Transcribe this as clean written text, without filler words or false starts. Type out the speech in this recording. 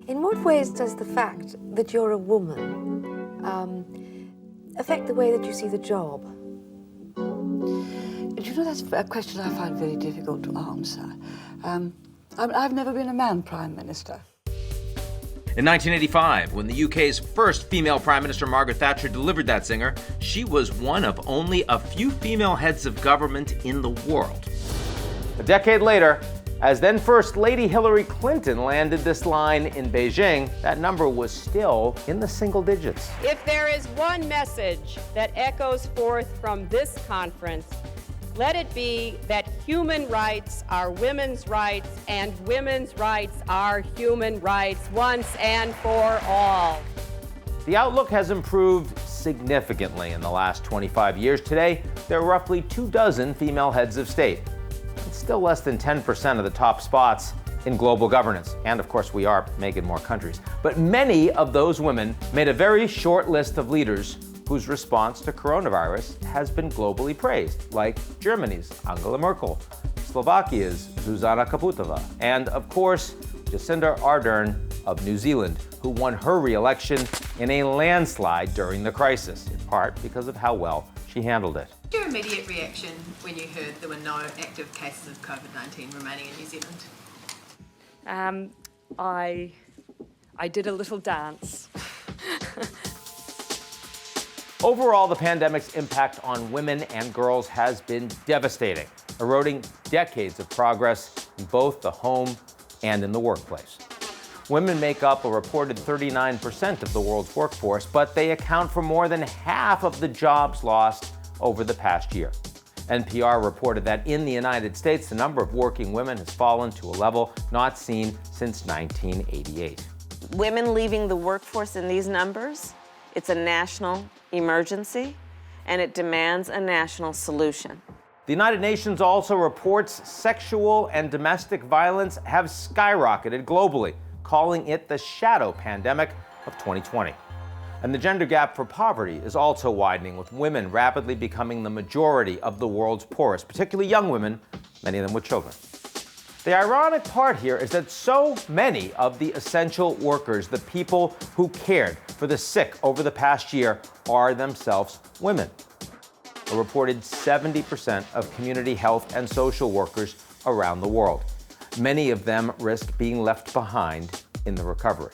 In what ways does the fact that you're a woman affect the way that you see the job? You know, that's a question I find very difficult to answer. I've never been a man Prime Minister. In 1985, when the UK's first female Prime Minister, Margaret Thatcher, delivered that zinger, she was one of only a few female heads of government in the world. A decade later, as then First Lady Hillary Clinton landed this line in Beijing, that number was still in the single digits. If there is one message that echoes forth from this conference, let it be that human rights are women's rights and women's rights are human rights once and for all. The outlook has improved significantly in the last 25 years. Today, there are roughly 24 female heads of state. It's still less than 10% of the top spots in global governance. And of course, we are making more countries. But many of those women made a very short list of leaders whose response to coronavirus has been globally praised, like Germany's Angela Merkel, Slovakia's Zuzana Kaputova, and of course, Jacinda Ardern of New Zealand, who won her re-election in a landslide during the crisis, in part because of how well she handled it. What was your immediate reaction when you heard there were no active cases of COVID-19 remaining in New Zealand? I did a little dance. Overall, the pandemic's impact on women and girls has been devastating, eroding decades of progress in both the home and in the workplace. Women make up a reported 39% of the world's workforce, but they account for more than half of the jobs lost over the past year. NPR reported that in the United States, the number of working women has fallen to a level not seen since 1988. Women leaving the workforce in these numbers, it's a national emergency, and it demands a national solution. The United Nations also reports sexual and domestic violence have skyrocketed globally, calling it the shadow pandemic of 2020. And the gender gap for poverty is also widening, with women rapidly becoming the majority of the world's poorest, particularly young women, many of them with children. The ironic part here is that so many of the essential workers, the people who cared for the sick over the past year, are themselves women. A reported 70% of community health and social workers around the world. Many of them risk being left behind in the recovery.